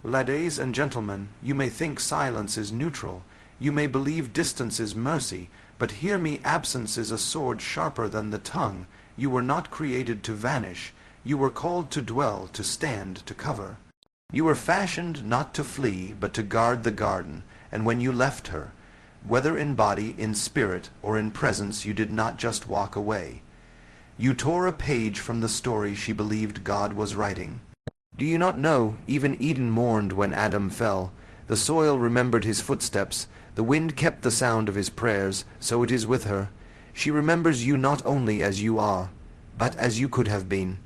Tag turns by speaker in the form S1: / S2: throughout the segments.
S1: Ladies and gentlemen, you may think silence is neutral, you may believe distance is mercy, but hear me, absence is a sword sharper than the tongue. You were not created to vanish, you were called to dwell, to stand, to cover. You were fashioned not to flee, but to guard the garden, and when you left her, whether in body, in spirit, or in presence, you did not just walk away. You tore a page from the story she believed God was writing. Do you not know, even Eden mourned when Adam fell. The soil remembered his footsteps, the wind kept the sound of his prayers, so it is with her. She remembers you not only as you are, but as you could have been.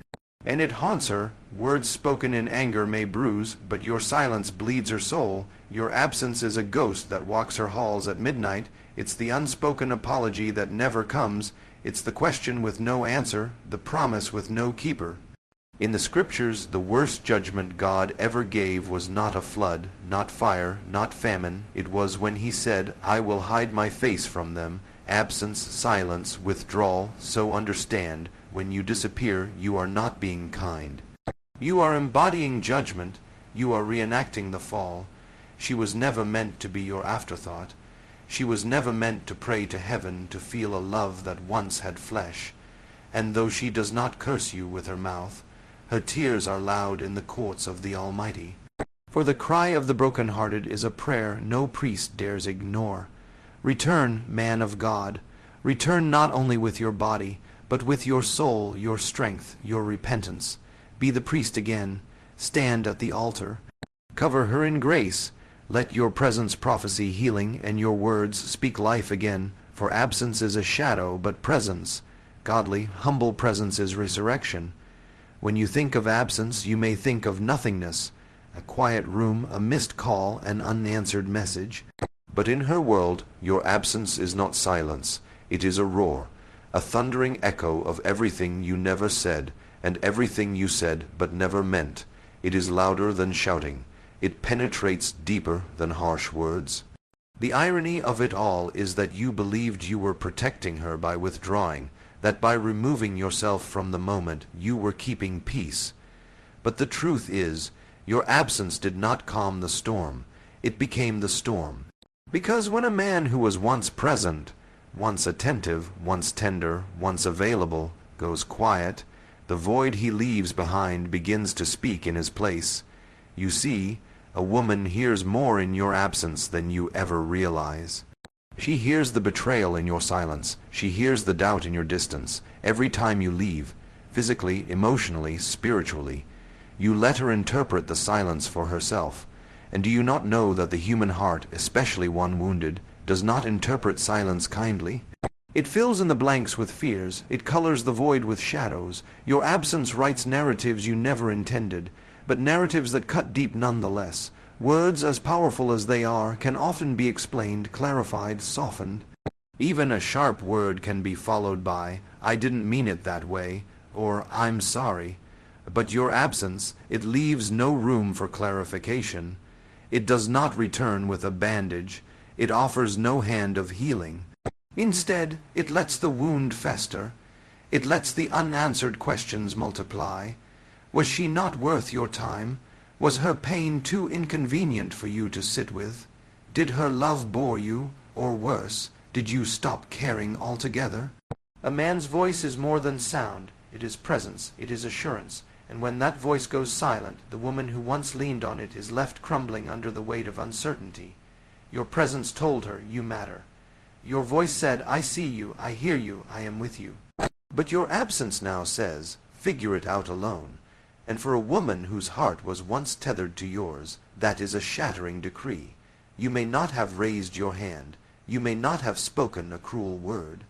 S1: And it haunts her. Words spoken in anger may bruise, but your silence bleeds her soul. Your absence is a ghost that walks her halls at midnight. It's the unspoken apology that never comes. It's the question with no answer, the promise with no keeper. In the scriptures, the worst judgment God ever gave was not a flood, not fire, not famine. It was when he said, I will hide my face from them. Absence, silence, withdrawal, so understand, when you disappear, you are not being kind. You are embodying judgment, you are reenacting the fall. She was never meant to be your afterthought. She was never meant to pray to heaven to feel a love that once had flesh. And though she does not curse you with her mouth, her tears are loud in the courts of the Almighty. For the cry of the broken-hearted is a prayer no priest dares ignore. Return, man of God. Return not only with your body, but with your soul, your strength, your repentance. Be the priest again. Stand at the altar. Cover her in grace. Let your presence prophesy healing, and your words speak life again. For absence is a shadow, but presence, godly, humble presence, is resurrection. When you think of absence, you may think of nothingness, a quiet room, a missed call, an unanswered message. But in her world, your absence is not silence. It is a roar, a thundering echo of everything you never said, and everything you said but never meant. It is louder than shouting. It penetrates deeper than harsh words. The irony of it all is that you believed you were protecting her by withdrawing, that by removing yourself from the moment you were keeping peace. But the truth is, your absence did not calm the storm. It became the storm. Because when a man who was once present, once attentive, once tender, once available, goes quiet, the void he leaves behind begins to speak in his place. You see, a woman hears more in your absence than you ever realize. She hears the betrayal in your silence. She hears the doubt in your distance. Every time you leave, physically, emotionally, spiritually, you let her interpret the silence for herself. And do you not know that the human heart, especially one wounded, does not interpret silence kindly? It fills in the blanks with fears. It colors the void with shadows. Your absence writes narratives you never intended, but narratives that cut deep nonetheless. Words, as powerful as they are, can often be explained, clarified, softened. Even a sharp word can be followed by, I didn't mean it that way, or I'm sorry. But your absence, it leaves no room for clarification. It does not return with a bandage. It offers no hand of healing. Instead, it lets the wound fester. It lets the unanswered questions multiply. Was she not worth your time? Was her pain too inconvenient for you to sit with? Did her love bore you, or worse, did you stop caring altogether? A man's voice is more than sound. It is presence, it is assurance. And when that voice goes silent, the woman who once leaned on it is left crumbling under the weight of uncertainty. Your presence told her you matter. Your voice said, I see you, I hear you, I am with you. But your absence now says, figure it out alone. And for a woman whose heart was once tethered to yours, that is a shattering decree. You may not have raised your hand. You may not have spoken a cruel word.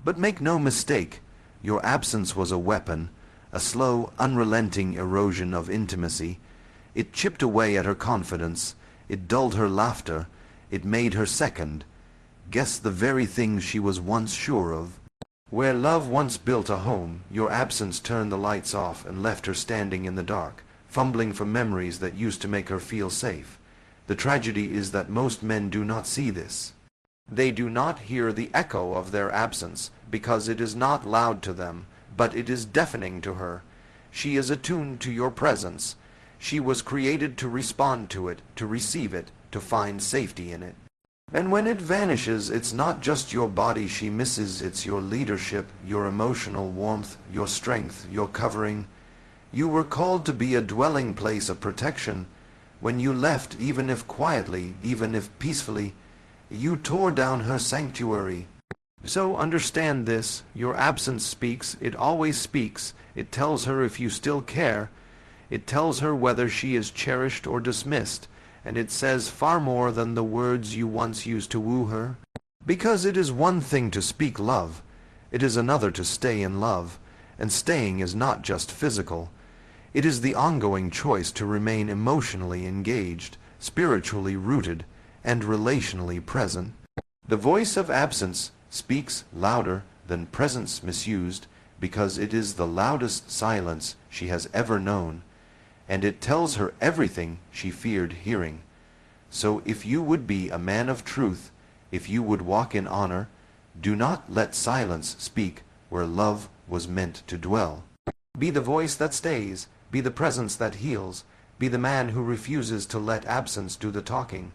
S1: But make no mistake, your absence was a weapon, a slow, unrelenting erosion of intimacy. It chipped away at her confidence. It dulled her laughter. It made her second. Guess the very things she was once sure of. Where love once built a home, your absence turned the lights off and left her standing in the dark, fumbling for memories that used to make her feel safe. The tragedy is that most men do not see this. They do not hear the echo of their absence, because it is not loud to them, but it is deafening to her. She is attuned to your presence. She was created to respond to it, to receive it, to find safety in it. And when it vanishes, it's not just your body she misses, it's your leadership, your emotional warmth, your strength, your covering. You were called to be a dwelling place of protection. When you left, even if quietly, even if peacefully, you tore down her sanctuary. So understand this, your absence speaks, it always speaks, it tells her if you still care, it tells her whether she is cherished or dismissed, and it says far more than the words you once used to woo her. Because it is one thing to speak love, it is another to stay in love, and staying is not just physical. It is the ongoing choice to remain emotionally engaged, spiritually rooted, and relationally present. The voice of absence speaks louder than presence misused, because it is the loudest silence she has ever known, and it tells her everything she feared hearing. So if you would be a man of truth, if you would walk in honor, do not let silence speak where love was meant to dwell. Be the voice that stays, be the presence that heals, be the man who refuses to let absence do the talking.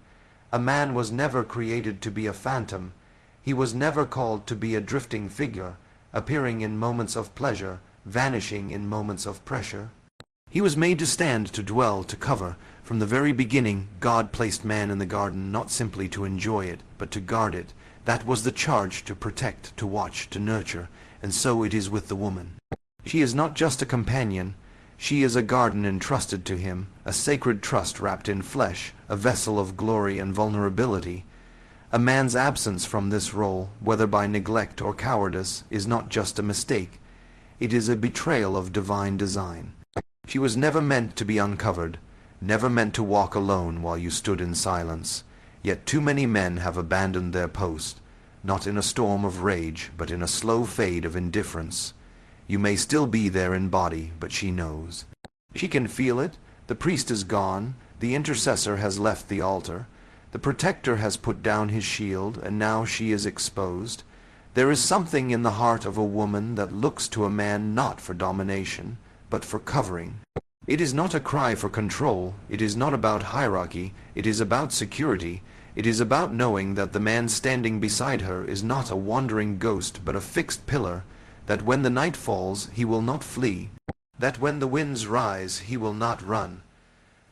S1: A man was never created to be a phantom. He was never called to be a drifting figure, appearing in moments of pleasure, vanishing in moments of pressure. He was made to stand, to dwell, to cover. From the very beginning, God placed man in the garden not simply to enjoy it, but to guard it. That was the charge, to protect, to watch, to nurture, and so it is with the woman. She is not just a companion. She is a garden entrusted to him, a sacred trust wrapped in flesh, a vessel of glory and vulnerability. A man's absence from this role, whether by neglect or cowardice, is not just a mistake. It is a betrayal of divine design. She was never meant to be uncovered, never meant to walk alone while you stood in silence. Yet too many men have abandoned their post, not in a storm of rage, but in a slow fade of indifference. You may still be there in body, but she knows. She can feel it. The priest is gone. The intercessor has left the altar. The protector has put down his shield, and now she is exposed. There is something in the heart of a woman that looks to a man not for domination, but for covering. It is not a cry for control. It is not about hierarchy. It is about security. It is about knowing that the man standing beside her is not a wandering ghost, but a fixed pillar, that when the night falls he will not flee, that when the winds rise he will not run,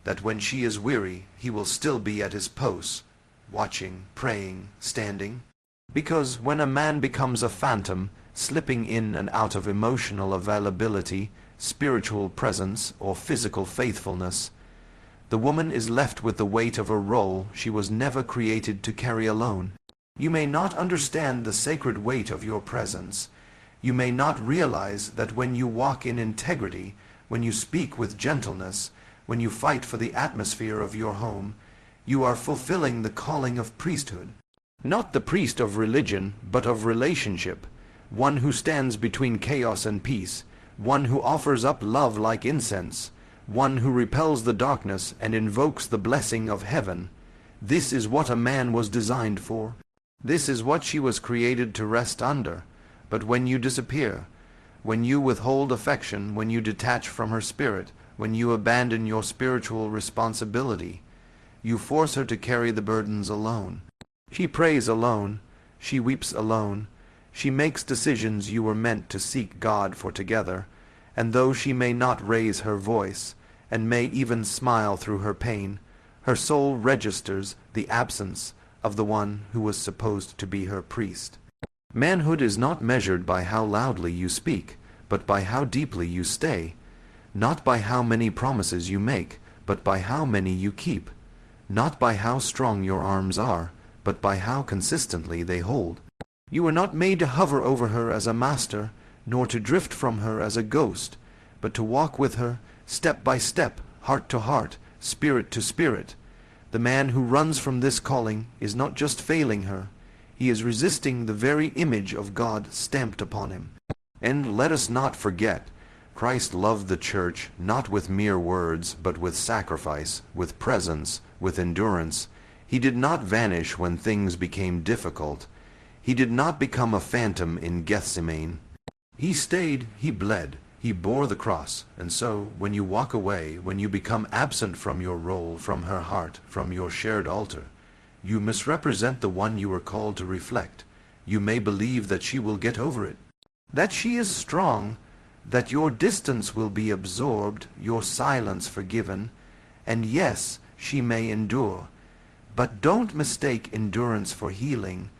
S1: that when she is weary he will still be at his post, watching, praying, standing. Because when a man becomes a phantom, slipping in and out of emotional availability, spiritual presence, or physical faithfulness, the woman is left with the weight of a role she was never created to carry alone. You may not understand the sacred weight of your presence. You may not realize that when you walk in integrity, when you speak with gentleness, when you fight for the atmosphere of your home, you are fulfilling the calling of priesthood. Not the priest of religion, but of relationship, one who stands between chaos and peace, one who offers up love like incense, one who repels the darkness and invokes the blessing of heaven. This is what a man was designed for. This is what she was created to rest under. But when you disappear, when you withhold affection, when you detach from her spirit, when you abandon your spiritual responsibility, you force her to carry the burdens alone. She prays alone. She weeps alone. She makes decisions you were meant to seek God for together. And though she may not raise her voice, and may even smile through her pain, her soul registers the absence of the one who was supposed to be her priest. Manhood is not measured by how loudly you speak, but by how deeply you stay. Not by how many promises you make, but by how many you keep. Not by how strong your arms are, but by how consistently they hold. You were not made to hover over her as a master, nor to drift from her as a ghost, but to walk with her, step by step, heart to heart, spirit to spirit. The man who runs from this calling is not just failing her, he is resisting the very image of God stamped upon him. And let us not forget, Christ loved the church not with mere words, but with sacrifice, with presence, with endurance. He did not vanish when things became difficult. He did not become a phantom in Gethsemane. He stayed, he bled, He bore the cross, and so, when you walk away, when you become absent from your role, from her heart, from your shared altar, you misrepresent the one you were called to reflect. You may believe that she will get over it, that she is strong, that your distance will be absorbed, your silence forgiven, and yes, she may endure. But don't mistake endurance for healing.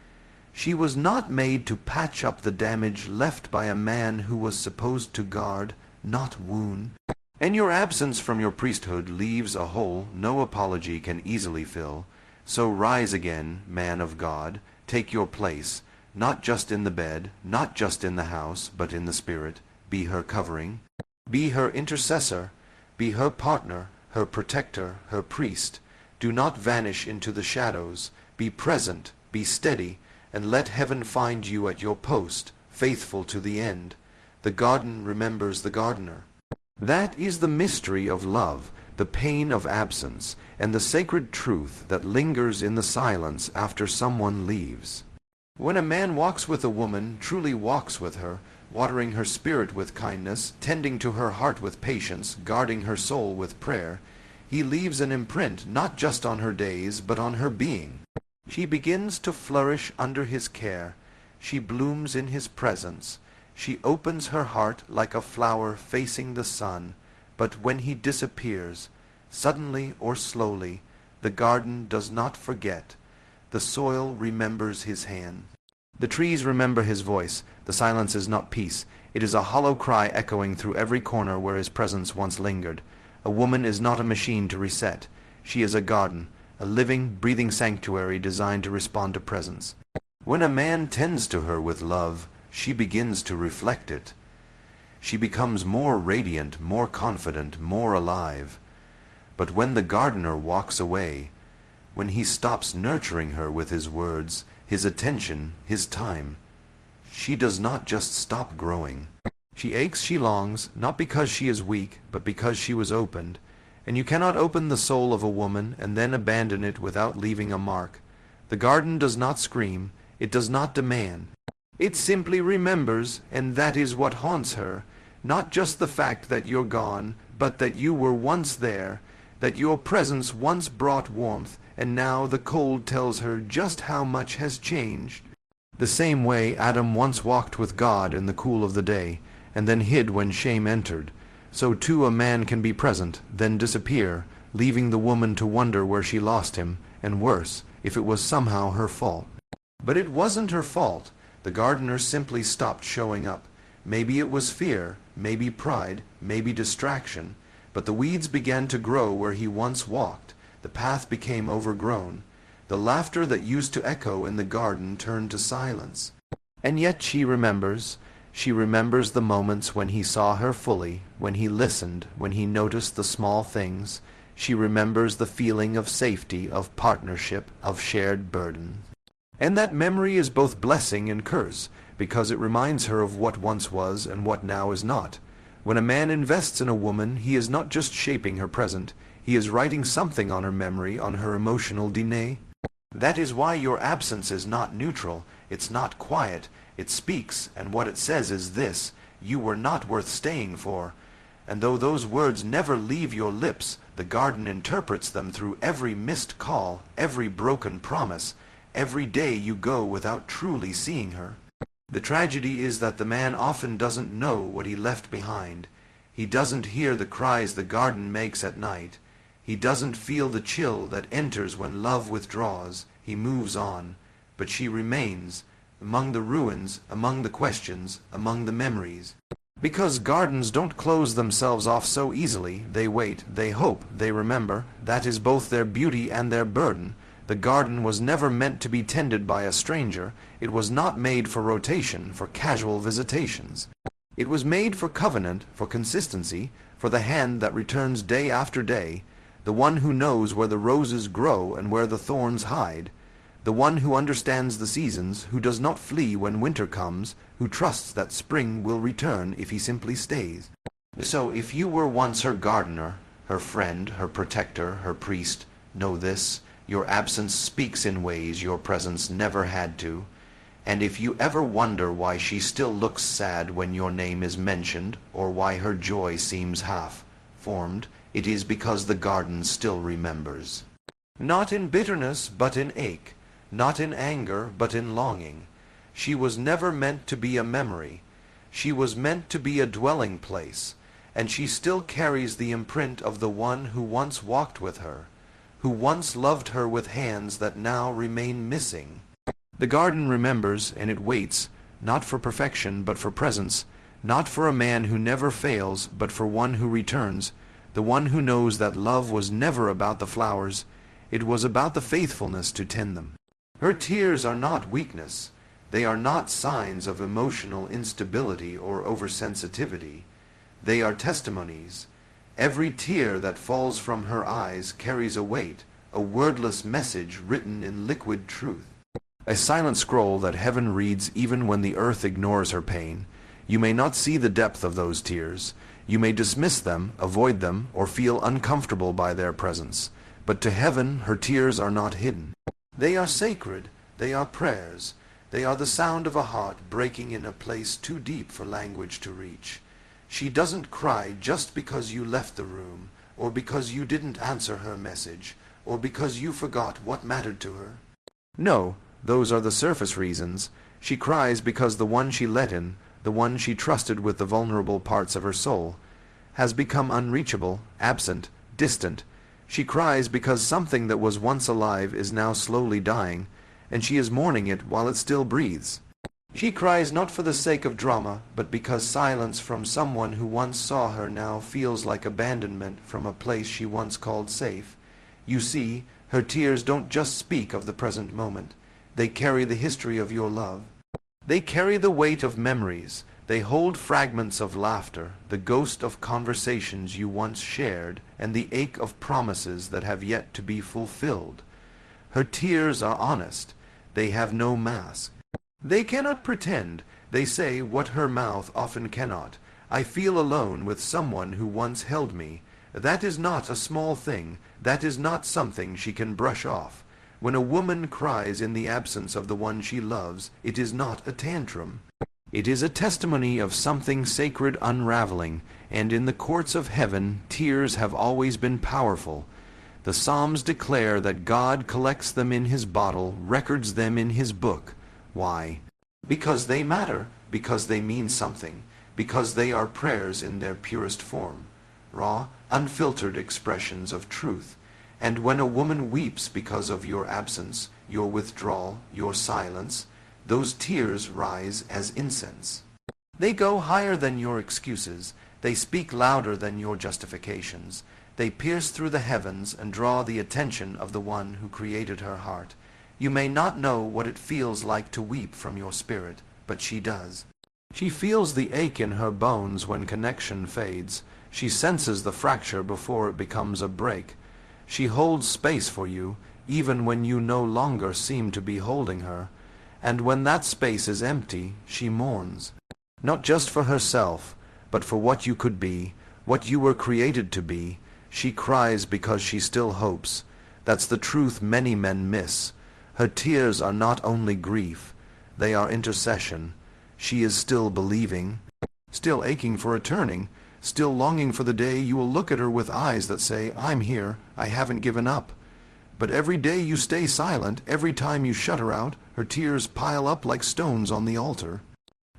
S1: She was not made to patch up the damage left by a man who was supposed to guard, not wound. And your absence from your priesthood leaves a hole no apology can easily fill. So rise again, man of God, take your place, not just in the bed, not just in the house, but in the spirit. Be her covering, be her intercessor, be her partner, her protector, her priest. Do not vanish into the shadows. Be present, be steady, and let heaven find you at your post, faithful to the end. The garden remembers the gardener. That is the mystery of love, the pain of absence, and the sacred truth that lingers in the silence after someone leaves. When a man walks with a woman, truly walks with her, watering her spirit with kindness, tending to her heart with patience, guarding her soul with prayer, he leaves an imprint not just on her days, but on her being. She begins to flourish under his care. She blooms in his presence. She opens her heart like a flower facing the sun. But when he disappears, suddenly or slowly, the garden does not forget. The soil remembers his hand. The trees remember his voice. The silence is not peace. It is a hollow cry echoing through every corner where his presence once lingered. A woman is not a machine to reset. She is a garden, a living, breathing sanctuary designed to respond to presence. When a man tends to her with love, she begins to reflect it. She becomes more radiant, more confident, more alive. But when the gardener walks away, when he stops nurturing her with his words, his attention, his time, she does not just stop growing. She aches, she longs, not because she is weak, but because she was opened. And you cannot open the soul of a woman and then abandon it without leaving a mark. The garden does not scream, it does not demand. It simply remembers, and that is what haunts her. Not just the fact that you're gone, but that you were once there, that your presence once brought warmth, and now the cold tells her just how much has changed. The same way Adam once walked with God in the cool of the day, and then hid when shame entered, so too a man can be present, then disappear, leaving the woman to wonder where she lost him, and worse, if it was somehow her fault. But it wasn't her fault. The gardener simply stopped showing up. Maybe it was fear, maybe pride, maybe distraction, but the weeds began to grow where he once walked. The path became overgrown. The laughter that used to echo in the garden turned to silence. And yet she remembers the moments when he saw her fully, when he listened, when he noticed the small things. She remembers the feeling of safety, of partnership, of shared burden. And that memory is both blessing and curse, because it reminds her of what once was and what now is not. When a man invests in a woman, he is not just shaping her present, he is writing something on her memory, on her emotional DNA. That is why your absence is not neutral, it's not quiet, it speaks, and what it says is this: you were not worth staying for. And though those words never leave your lips, the garden interprets them through every missed call, every broken promise, every day you go without truly seeing her. The tragedy is that the man often doesn't know what he left behind. He doesn't hear the cries the garden makes at night. He doesn't feel the chill that enters when love withdraws. He moves on, but she remains, among the ruins, among the questions, among the memories. Because gardens don't close themselves off so easily. They wait, they hope, they remember. That is both their beauty and their burden. The garden was never meant to be tended by a stranger. It was not made for rotation, for casual visitations. It was made for covenant, for consistency, for the hand that returns day after day, the one who knows where the roses grow and where the thorns hide, the one who understands the seasons, who does not flee when winter comes, who trusts that spring will return if he simply stays. So if you were once her gardener, her friend, her protector, her priest, know this: your absence speaks in ways your presence never had to. And if you ever wonder why she still looks sad when your name is mentioned, or why her joy seems half-formed, it is because the garden still remembers. Not in bitterness, but in ache. Not in anger, but in longing. She was never meant to be a memory. She was meant to be a dwelling place, and she still carries the imprint of the one who once walked with her, who once loved her with hands that now remain missing. The garden remembers, and it waits, not for perfection, but for presence, not for a man who never fails, but for one who returns, the one who knows that love was never about the flowers, it was about the faithfulness to tend them. Her tears are not weakness. They are not signs of emotional instability or oversensitivity. They are testimonies. Every tear that falls from her eyes carries a weight, a wordless message written in liquid truth. A silent scroll that heaven reads even when the earth ignores her pain. You may not see the depth of those tears. You may dismiss them, avoid them, or feel uncomfortable by their presence. But to heaven her tears are not hidden. They are sacred. They are prayers. They are the sound of a heart breaking in a place too deep for language to reach. She doesn't cry just because you left the room, or because you didn't answer her message, or because you forgot what mattered to her. No, those are the surface reasons. She cries because the one she let in, the one she trusted with the vulnerable parts of her soul, has become unreachable, absent, distant. She cries because something that was once alive is now slowly dying, and she is mourning it while it still breathes. She cries not for the sake of drama, but because silence from someone who once saw her now feels like abandonment from a place she once called safe. You see, her tears don't just speak of the present moment. They carry the history of your love. They carry the weight of memories. They hold fragments of laughter, the ghost of conversations you once shared, and the ache of promises that have yet to be fulfilled. Her tears are honest. They have no mask. They cannot pretend. They say what her mouth often cannot. I feel alone with someone who once held me. That is not a small thing. That is not something she can brush off. When a woman cries in the absence of the one she loves, it is not a tantrum. It is a testimony of something sacred unraveling, and in the courts of heaven tears have always been powerful. The Psalms declare that God collects them in his bottle, records them in his book. Why? Because they matter, because they mean something, because they are prayers in their purest form, raw, unfiltered expressions of truth. And when a woman weeps because of your absence, your withdrawal, your silence, those tears rise as incense. They go higher than your excuses. They speak louder than your justifications. They pierce through the heavens and draw the attention of the one who created her heart. You may not know what it feels like to weep from your spirit, but she does. She feels the ache in her bones when connection fades. She senses the fracture before it becomes a break. She holds space for you, even when you no longer seem to be holding her. And when that space is empty, she mourns. Not just for herself, but for what you could be, what you were created to be. She cries because she still hopes. That's the truth many men miss. Her tears are not only grief, they are intercession. She is still believing, still aching for a turning, still longing for the day you will look at her with eyes that say, I'm here, I haven't given up. But every day you stay silent, every time you shut her out, her tears pile up like stones on the altar.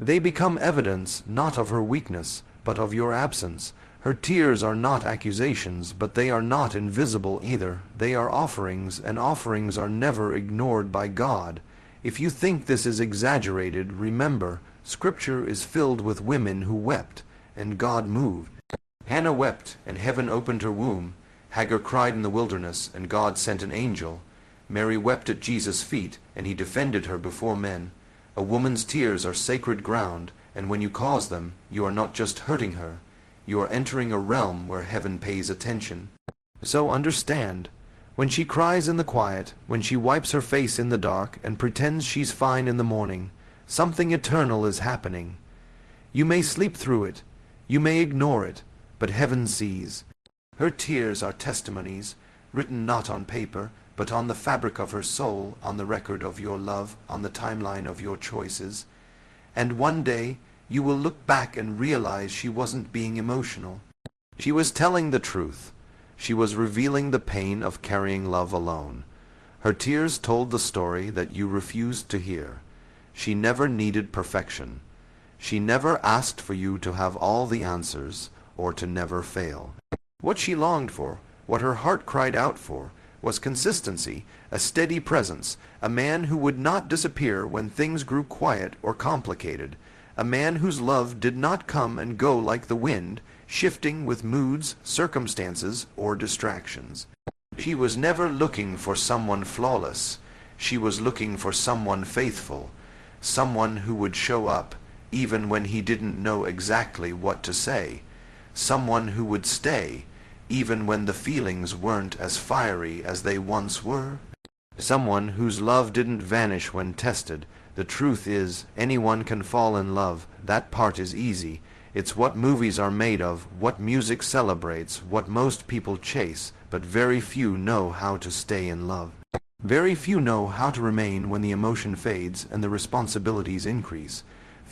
S1: They become evidence not of her weakness, but of your absence. Her tears are not accusations, but they are not invisible either. They are offerings, and offerings are never ignored by God. If you think this is exaggerated, remember, Scripture is filled with women who wept, and God moved. Hannah wept, and heaven opened her womb. Hagar cried in the wilderness, and God sent an angel. Mary wept at Jesus' feet, and he defended her before men. A woman's tears are sacred ground, and when you cause them, you are not just hurting her. You are entering a realm where heaven pays attention. So understand, when she cries in the quiet, when she wipes her face in the dark and pretends she's fine in the morning, something eternal is happening. You may sleep through it, you may ignore it, but heaven sees. Her tears are testimonies, written not on paper, but on the fabric of her soul, on the record of your love, on the timeline of your choices. And one day, you will look back and realize she wasn't being emotional. She was telling the truth. She was revealing the pain of carrying love alone. Her tears told the story that you refused to hear. She never needed perfection. She never asked for you to have all the answers, or to never fail. What she longed for, what her heart cried out for, was consistency, a steady presence, a man who would not disappear when things grew quiet or complicated, a man whose love did not come and go like the wind, shifting with moods, circumstances, or distractions. She was never looking for someone flawless. She was looking for someone faithful, someone who would show up even when he didn't know exactly what to say, someone who would stay even when the feelings weren't as fiery as they once were, someone whose love didn't vanish when tested. The truth is, anyone can fall in love. That part is easy. It's what movies are made of, what music celebrates, what most people chase, but very few know how to stay in love. Very few know how to remain when the emotion fades and the responsibilities increase.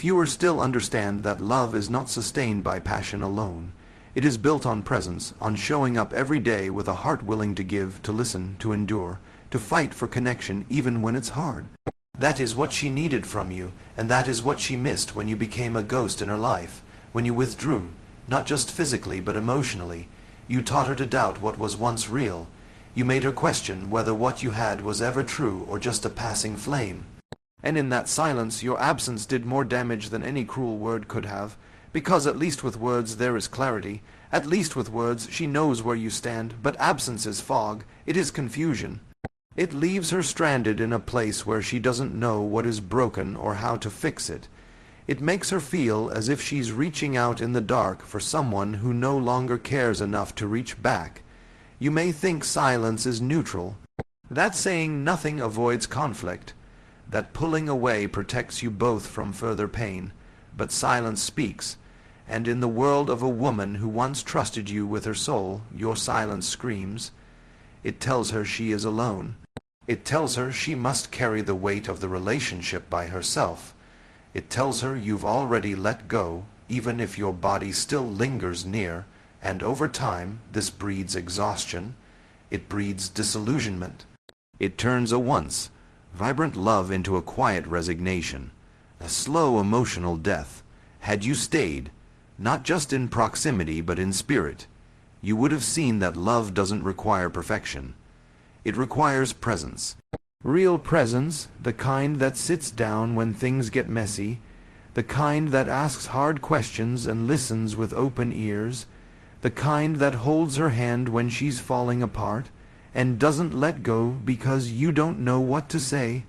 S1: Fewer still understand that love is not sustained by passion alone. It is built on presence, on showing up every day with a heart willing to give, to listen, to endure, to fight for connection even when it's hard. That is what she needed from you, and that is what she missed when you became a ghost in her life, when you withdrew, not just physically but emotionally. You taught her to doubt what was once real. You made her question whether what you had was ever true or just a passing flame. And in that silence your absence did more damage than any cruel word could have, because at least with words there is clarity, at least with words she knows where you stand, but absence is fog, it is confusion. It leaves her stranded in a place where she doesn't know what is broken or how to fix it. It makes her feel as if she's reaching out in the dark for someone who no longer cares enough to reach back. You may think silence is neutral, that saying nothing avoids conflict, that pulling away protects you both from further pain, but silence speaks, and in the world of a woman who once trusted you with her soul, your silence screams. It tells her she is alone. It tells her she must carry the weight of the relationship by herself. It tells her you've already let go, even if your body still lingers near, and over time this breeds exhaustion. It breeds disillusionment. It turns a once vibrant love into a quiet resignation, a slow emotional death. Had you stayed, not just in proximity but in spirit, you would have seen that love doesn't require perfection. It requires presence. Real presence, the kind that sits down when things get messy, the kind that asks hard questions and listens with open ears, the kind that holds her hand when she's falling apart and doesn't let go because you don't know what to say,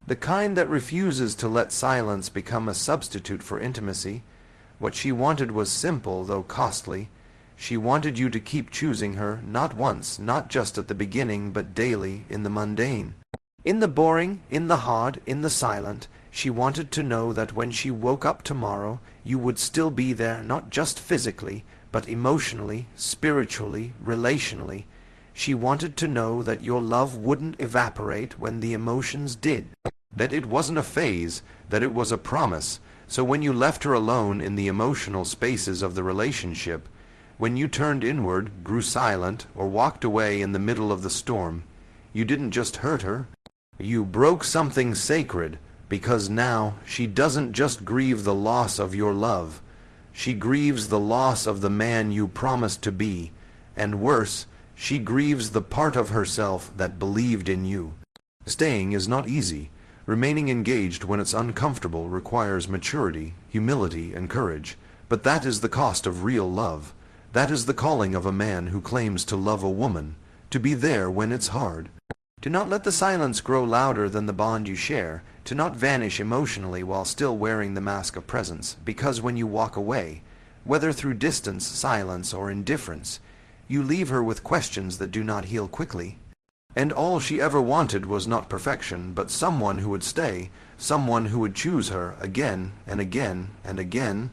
S1: the kind that refuses to let silence become a substitute for intimacy. What she wanted was simple, though costly. She wanted you to keep choosing her, not once, not just at the beginning, but daily, in the mundane. In the boring, in the hard, in the silent. She wanted to know that when she woke up tomorrow, you would still be there, not just physically, but emotionally, spiritually, relationally. She wanted to know that your love wouldn't evaporate when the emotions did, that it wasn't a phase, that it was a promise. So when you left her alone in the emotional spaces of the relationship, when you turned inward, grew silent, or walked away in the middle of the storm, you didn't just hurt her. You broke something sacred, because now she doesn't just grieve the loss of your love. She grieves the loss of the man you promised to be, and worse, she grieves the part of herself that believed in you. Staying is not easy. Remaining engaged when it's uncomfortable requires maturity, humility, and courage. But that is the cost of real love. That is the calling of a man who claims to love a woman, to be there when it's hard. To not let the silence grow louder than the bond you share, to not vanish emotionally while still wearing the mask of presence, because when you walk away, whether through distance, silence, or indifference, you leave her with questions that do not heal quickly. And all she ever wanted was not perfection, but someone who would stay, someone who would choose her again and again and again.